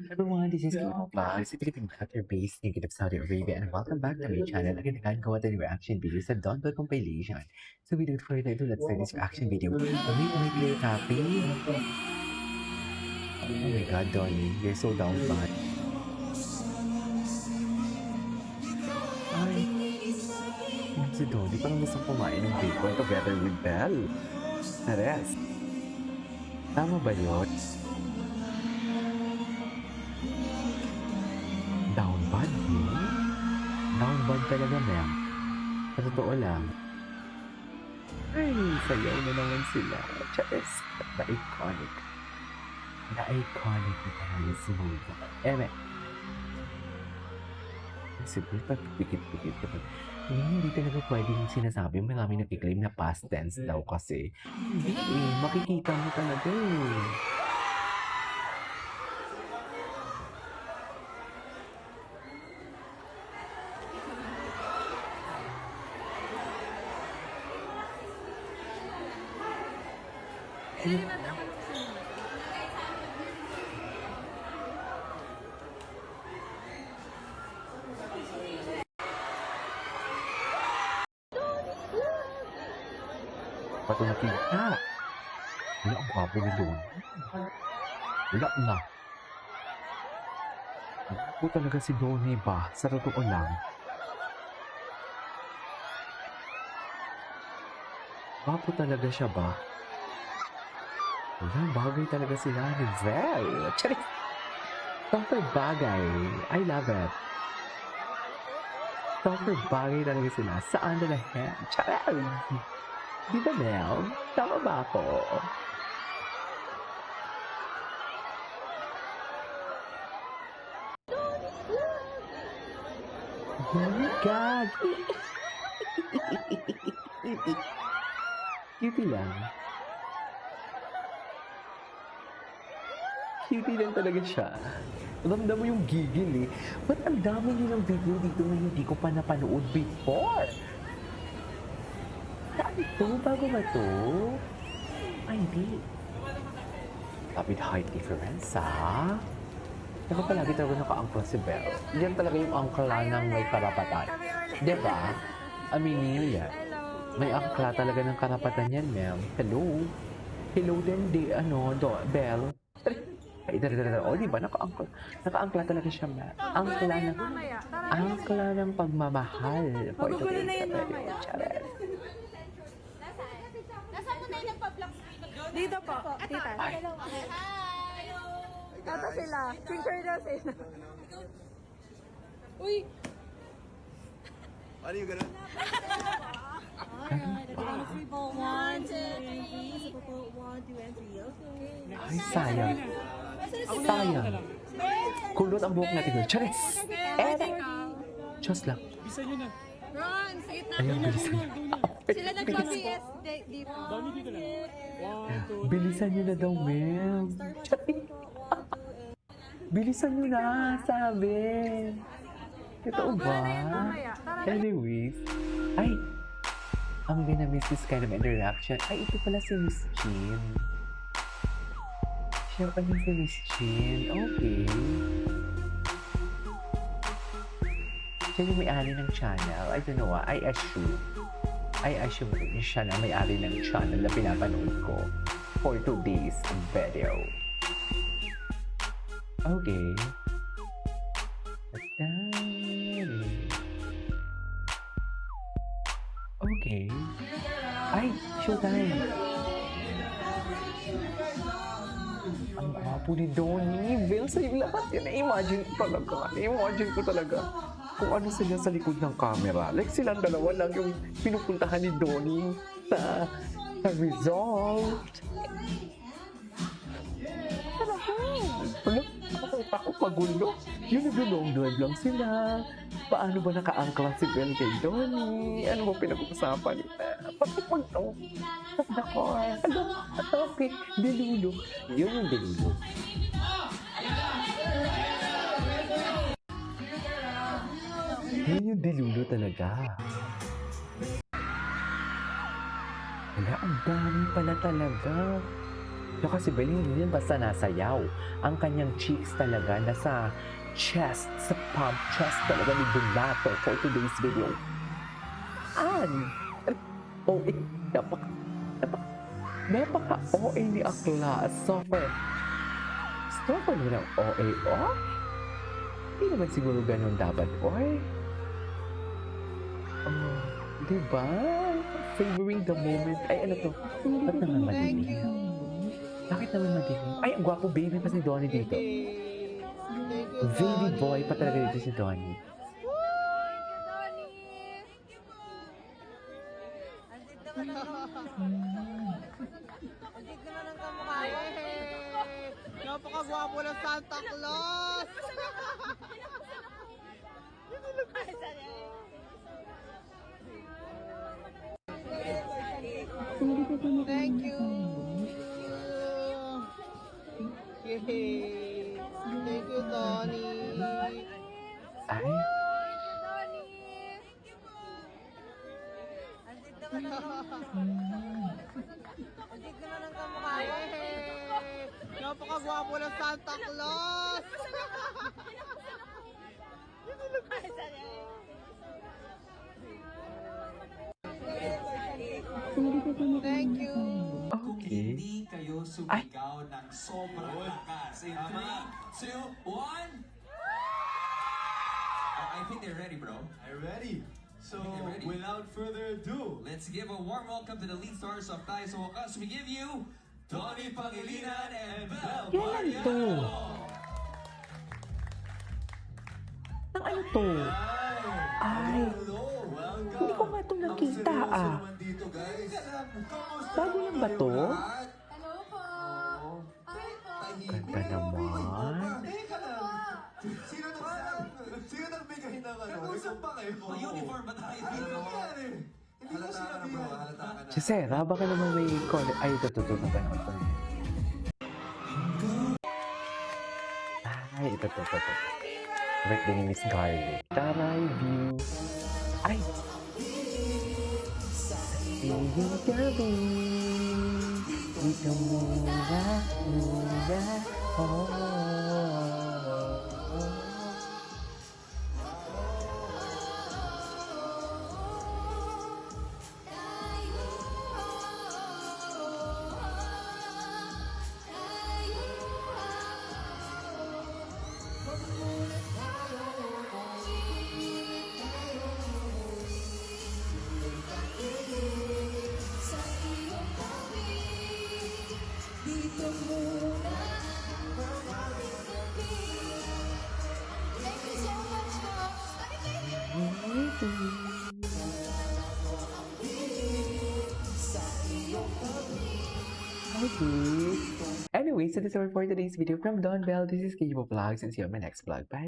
Everyone, this is Kimo Vlogs, a Philippine character-based negative Saudi Arabia, and welcome back to my channel. Again, nagagawa tayo ng reaction videos sa Dawnbell compilation. So without further ado, let's start this reaction video. Wait, clear copy. Oh my god, Donnie, you're so down bad. Ay, si Donnie parang gusto kumain ng bacon together with Belle. Nares. Tama ba yun? Down bad, Down bad talaga, ma'am. Sa totoo lang. Ay, sayaw na naman sila. Charis, the-iconic. The-iconic na si Moga. Eme. Siguro pa pikit-pikit ka pa. Hindi talaga pwedeng sinasabi. Maraming nakiklaim na past tense daw kasi. Hindi makikita mo talaga Patulapin na. Wala ang gwapo ni doon. Wala na. Gwapo talaga si Donnie ba? Sa totoo lang. Gwapo talaga siya ba? Wala, bagay talaga sila ni Vel. Charis! Super bagay. I love it. Super bagay talaga sila. Saan na lahat? Charis! Di ba, Mel? Tama ba ako? Oh my God! Cutie lang. Cutie lang talaga siya. Ramdam mo yung gigil eh. Ba't ang dami nilang video dito na hindi ko pa napanood before? Dami to? Bago ba to? Ay, hindi. With height difference, ha? Saka palagi talaga naka-angkla si Belle. Yan talaga yung angkla ng may karapatan. Diba? Aminin nyo yan. May angkla talaga ng karapatan yan, ma'am. Hello? Hello din, Belle. Ay, o, diba? Naka-angkla talaga siya, ma'am. Angkla ng pagmamahal. Magugulo na yun mamaya. Charet. Nasaan mo na yung nagpa-vlog? Dito po, tita. Hi! Ito sila. Picture daw sila. Uy! Ano yung ganun? One, two, three. Ay, sayang. Sayang. Kulot ang buhok natin. Charis! Diyos lang. Bisa nyo na. Ron, sa gitna. Ayun, bilisan. Sila nagpa-PS dito. Dami dito lang. 1, 2, Bilisan nyo na daw, ma'am. Bilisan nyo na, sabi. Totoo ba? Anyways. Ay, ang binamiss this kind of interaction. Ay, ito pala si Miss Chin. Siya pala si Miss Chin. Okay. Siya yung may-ari ng channel. I don't know, I assume siya na may-ari ng channel na pinapanood ko for today's video. Okay. Okay. Ay, showtime. Ang gwapo ni Donnie. Belle, sa'yo lahat yan. Na-imagine ko talaga. Kung ano sila sa likod ng camera. Like silang dalawa lang yung pinupuntahan ni Donnie sa result. Wala, nakakita ko pagulo. Yung nag-long drive lang sila. Paano ba naka-angkla si Belle kay Donnie? Ano ba pinag-uusapan nila? Bakit mag-to? Sa car. Ano? Okay. Delulo. Yun yung delulo. Yun yung delulo talaga. Wala, ang dami pala talaga. Yung kasi Bel, hindi din basta nasayaw. Ang kanyang cheeks talaga nasa chest, sa palm chest talaga ni Donato for today's video. And, OA, napaka-OA ni Akla. Super naman ang OA, oh? Hindi naman siguro ganun dapat, oy. Oh, diba? Favoring the moment. Ay, ano to? Ba't naman madilim? Bakit naman madilim? Ay, ang gwapo baby pa si Donnie dito. Baby boy pa talaga dito si Donnie. Napakagwapo ng Santa Claus! Thank you! Yay! Thank you, Donnie! Ay, Napakagwapo ng Santa Claus! Thank you! okay. Hindi kayo sumigaw ng sobrang lakas. In 3, 2, 1. I think they're ready, bro. I'm ready. So, They're ready. without further ado, Let's give a warm welcome to the lead stars of Tayo sa Wakas. We give you Donnie Pangilinan and Bel Kailan to? Ang ano to? Ay, hello, welcome. hindi ko nga ito nakita Seryoso ah. naman dito, guys. Kamusta Bago lang ba to? Hello po. Hi po. Ganda naman. Teka lang. Sino nagbigay ng ano? Nag-usap pa kayo? Uniform ba tayo Ano dito? nangyari? Hindi ko sinabihan. Halata ka na. Si Sarah, baka naman may call. Ay, ito na ba naman ito? Ay, ito. Birthday ni Miss Garlic. Taray view. Ay! Iyong gabi. Dito muna. Oh. Okay. Anyway, so that's all for today's video from Don Bell. This is Kibo Vlogs and see you on my next vlog. Bye.